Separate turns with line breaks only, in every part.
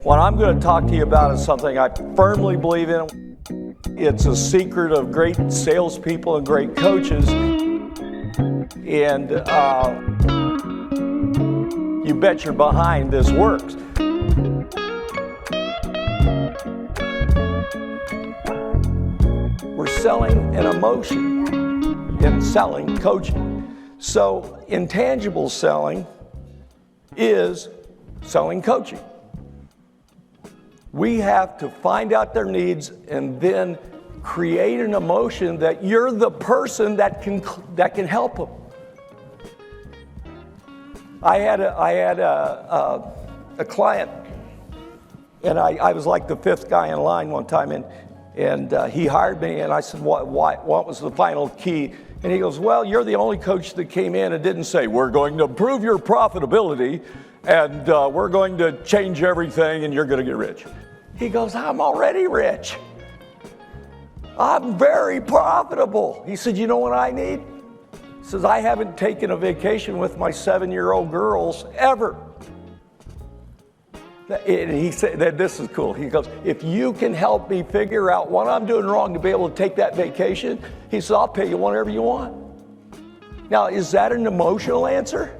What I'm going to talk to you about is something I firmly believe in. It's a secret of great salespeople and great coaches. And you bet your behind this works. We're selling an emotion in selling coaching. So intangible selling is selling coaching. We have to find out their needs and then create an emotion that you're the person that can help them. I had a client, and I was like the fifth guy in line one time, and he hired me, and I said, what was the final key? And he goes, well, you're the only coach that came in and didn't say, we're going to improve your profitability, and we're going to change everything, and you're going to get rich. He goes, I'm already rich. I'm very profitable. He said, you know what I need? He says, I haven't taken a vacation with my 7-year-old girls ever. And he said, this is cool. He goes, if you can help me figure out what I'm doing wrong to be able to take that vacation, he said, I'll pay you whatever you want. Now, is that an emotional answer?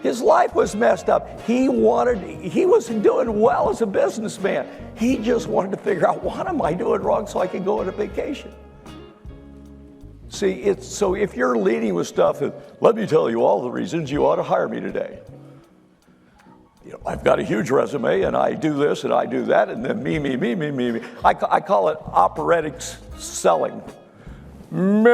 His life was messed up. He wasn't doing well as a businessman. He just wanted to figure out, what am I doing wrong so I can go on a vacation? See, so if you're leading with stuff, let me tell you all the reasons you ought to hire me today. You know, I've got a huge resume, and I do this, and I do that, and then me. I call it operatic selling. Me.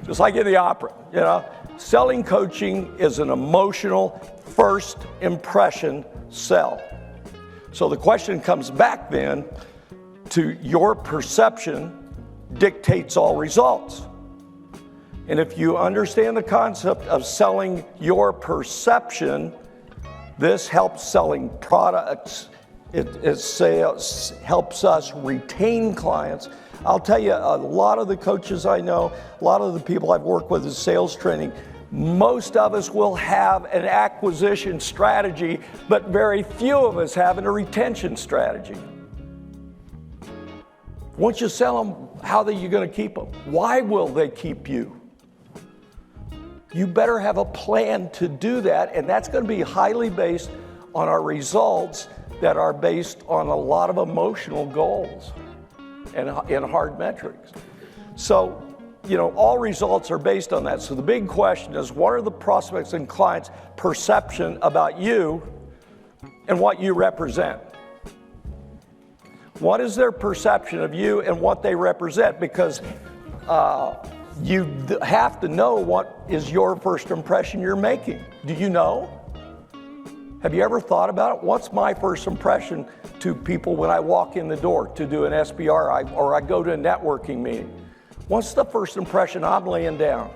Just like in the opera, you know. Selling coaching is an emotional first impression sell. So the question comes back then to your perception dictates all results. And if you understand the concept of selling your perception, this helps selling products. It helps us retain clients. I'll tell you, a lot of the coaches I know, a lot of the people I've worked with in sales training, most of us will have an acquisition strategy, but very few of us have a retention strategy. Once you sell them, how are you going to keep them? Why will they keep you? You better have a plan to do that, and that's going to be highly based on our results that are based on a lot of emotional goals and hard metrics. So, you know, all results are based on that. So the big question is, what are the prospects and clients' perception about you and what you represent? What is their perception of you and what they represent? Because you have to know what is your first impression you're making. Do you know? Have you ever thought about it? What's my first impression to people when I walk in the door to do an SBR or I go to a networking meeting? What's the first impression I'm laying down?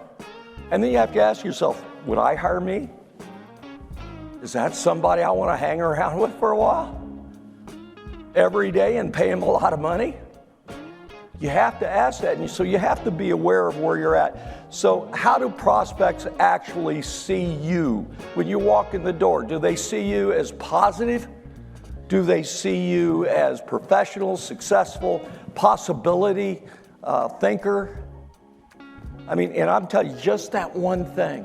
And then you have to ask yourself, would I hire me? Is that somebody I want to hang around with for a while? Every day and pay him a lot of money? You have to ask that, and so you have to be aware of where you're at. So how do prospects actually see you when you walk in the door? Do they see you as positive? Do they see you as professional, successful, possibility, thinker? I mean, and I'm telling you, just that one thing,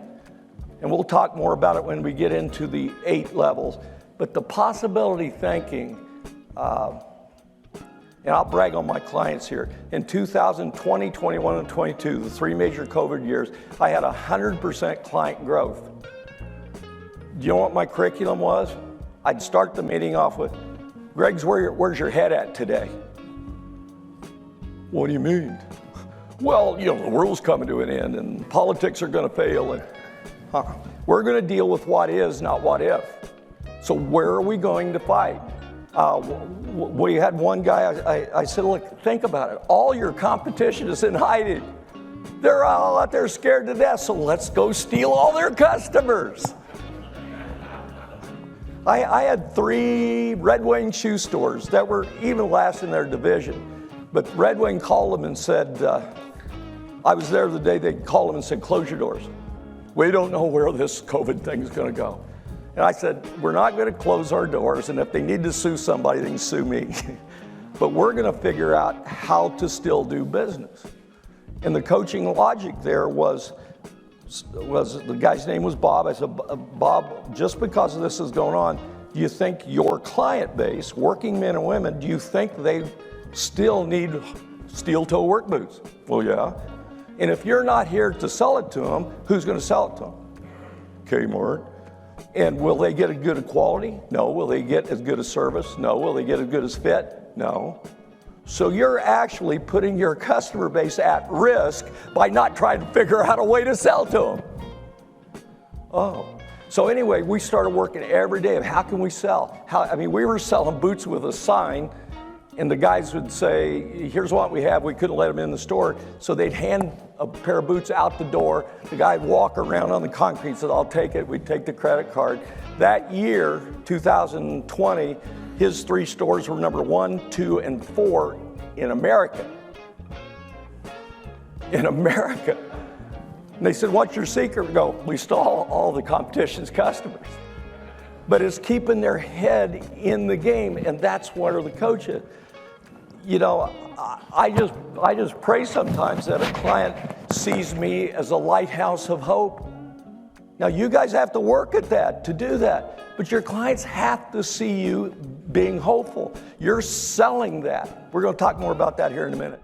and we'll talk more about it when we get into the 8 levels, but the possibility thinking, and I'll brag on my clients here. In 2020, 21, and 22, the 3 major COVID years, I had 100% client growth. Do you know what my curriculum was? I'd start the meeting off with, Greg's, where's your head at today? What do you mean? Well, you know, the world's coming to an end and politics are going to fail. And we're going to deal with what is, not what if. So where are we going to fight? We had one guy, I said, look, think about it. All your competition is in hiding. They're all out there scared to death, so let's go steal all their customers. I had 3 Red Wing shoe stores that were even last in their division. But Red Wing called them and said, I was there the day they called them and said, close your doors. We don't know where this COVID thing is going to go. And I said, we're not going to close our doors, and if they need to sue somebody, they can sue me. But we're going to figure out how to still do business. And the coaching logic there was the guy's name was Bob. I said, Bob, just because this is going on, do you think your client base, working men and women, do you think they still need steel-toe work boots? Well, yeah. And if you're not here to sell it to them, who's going to sell it to them? Kmart. And will they get a good quality? No. Will they get as good a service? No. Will they get as good as fit? No. So you're actually putting your customer base at risk by not trying to figure out a way to sell to them. Oh. So anyway, we started working every day of how can we sell? We were selling boots with a sign, and the guys would say, here's what we have. We couldn't let them in the store. So they'd hand a pair of boots out the door. The guy would walk around on the concrete and said, I'll take it. We'd take the credit card. That year, 2020, his 3 stores were number 1, 2, and 4 in America. In America. And they said, what's your secret? We go, we stole all the competition's customers. But it's keeping their head in the game, and that's where the coach is. You know, I just pray sometimes that a client sees me as a lighthouse of hope. Now, you guys have to work at that, to do that. But your clients have to see you being hopeful. You're selling that. We're going to talk more about that here in a minute.